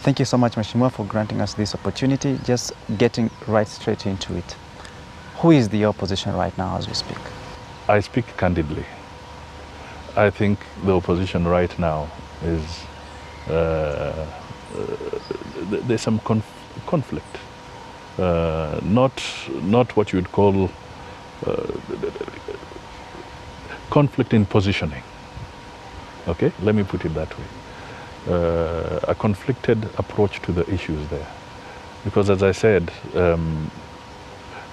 Thank you so much, Mheshimiwa, for granting us this opportunity. Just getting right straight into it. Who is the opposition right now as we speak? I speak candidly. I think the opposition right now is, there's some conflict. Not what you would call conflict in positioning. Okay, let me put it that way. A conflicted approach to the issues there. Because as I said,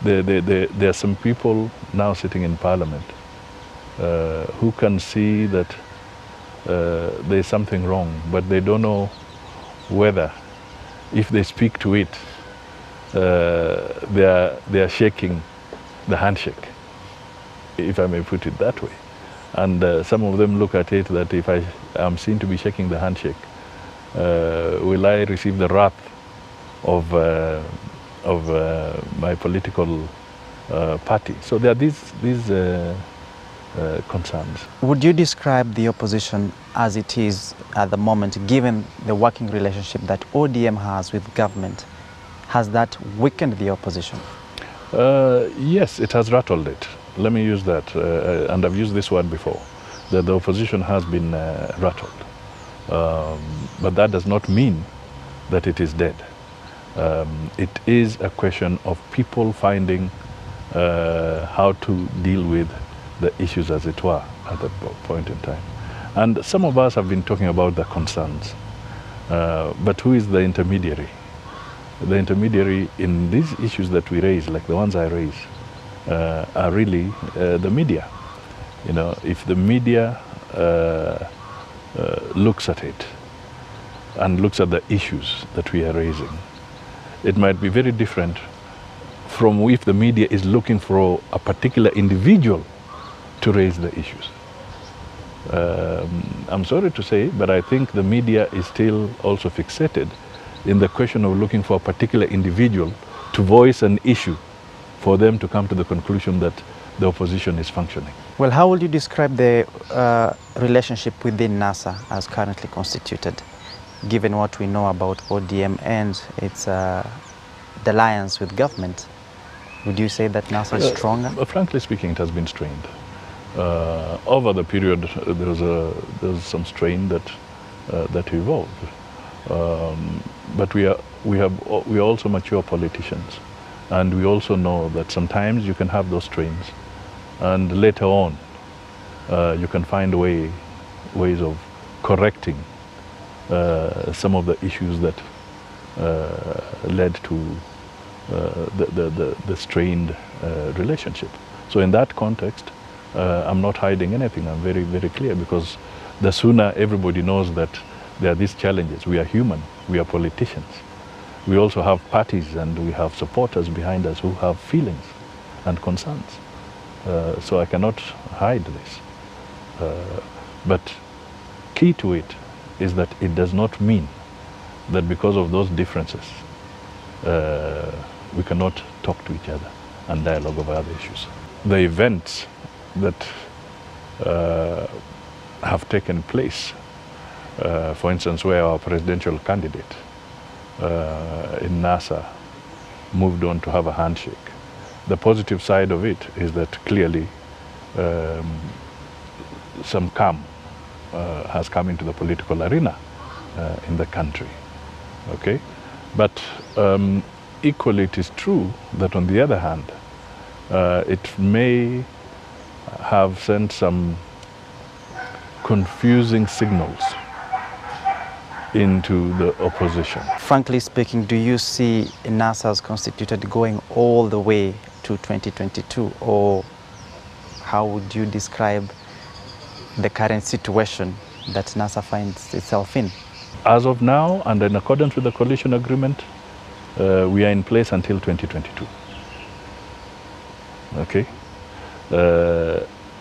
there are some people now sitting in Parliament who can see that there's something wrong, but they don't know whether, if they speak to it, they are shaking the handshake, if I may put it that way. And some of them look at it that if I am seen to be shaking the handshake, will I receive the wrath of my political party? So there are these concerns. Would you describe the opposition as it is at the moment, given the working relationship that ODM has with government? Has that weakened the opposition? Yes, it has rattled it. Let me use that, and I've used this one before, that the opposition has been rattled. But that does not mean that it is dead. It is a question of people finding how to deal with the issues, as it were, at that point in time. And some of us have been talking about the concerns. But who is the intermediary? The intermediary in these issues that we raise, like the ones I raise, are really the media. You know, if the media looks at it and looks at the issues that we are raising, it might be very different from if the media is looking for a particular individual to raise the issues. I'm sorry to say, but I think the media is still also fixated in the question of looking for a particular individual to voice an issue for them to come to the conclusion that the opposition is functioning. Well, how would you describe the relationship within NASA as currently constituted, given what we know about ODM and its alliance with government? Would you say that NASA is stronger? Frankly speaking, it has been strained. Over the period, there was some strain that evolved. But we are also mature politicians, and we also know that sometimes you can have those strains, and later on you can find ways of correcting some of the issues that led to the strained relationship. So in that context, I'm not hiding anything. I'm very, very clear, because the sooner everybody knows that there are these challenges. We are human, we are politicians. We also have parties and we have supporters behind us who have feelings and concerns. So I cannot hide this. But key to it is that it does not mean that because of those differences, we cannot talk to each other and dialogue over other issues. The events that have taken place, for instance, where our presidential candidate in NASA moved on to have a handshake. The positive side of it is that clearly some calm has come into the political arena in the country. Okay? But equally it is true that on the other hand, it may have sent some confusing signals into the opposition. Frankly speaking, do you see NASA as constituted going all the way to 2022, or how would you describe the current situation that NASA finds itself in? As of now, and in accordance with the coalition agreement, we are in place until 2022. Okay?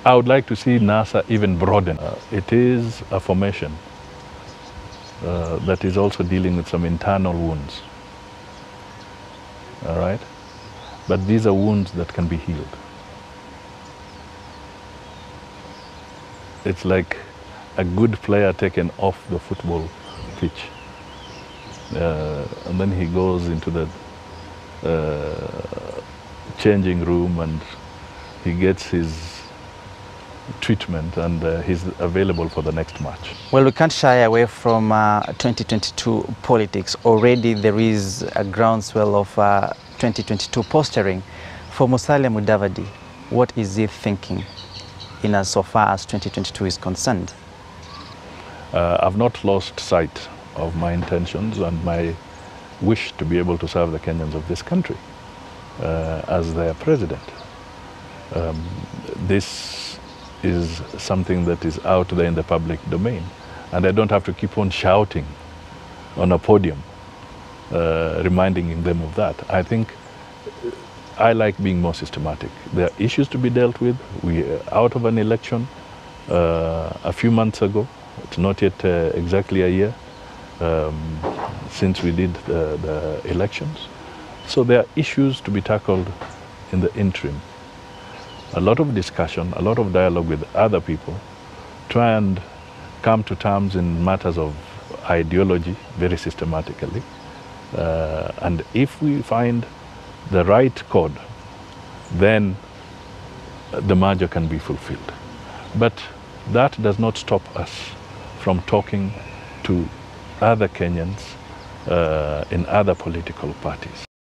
I would like to see NASA even broaden. It is a formation that is also dealing with some internal wounds. All right? But these are wounds that can be healed. It's like a good player taken off the football pitch. And then he goes into the changing room and he gets his treatment, and he's available for the next match. Well, we can't shy away from 2022 politics. Already there is a groundswell of 2022 posturing. For Musalia Mudavadi, what is he thinking in as so far as 2022 is concerned? I've not lost sight of my intentions and my wish to be able to serve the Kenyans of this country as their president. This is something that is out there in the public domain, and I don't have to keep on shouting on a podium, reminding them of that. I think I like being more systematic. There are issues to be dealt with. We are out of an election a few months ago. It's not yet exactly a year since we did the elections. So there are issues to be tackled in the interim. A lot of discussion, a lot of dialogue with other people, try and come to terms in matters of ideology very systematically. And if we find the right chord, then the merger can be fulfilled. But that does not stop us from talking to other Kenyans in other political parties.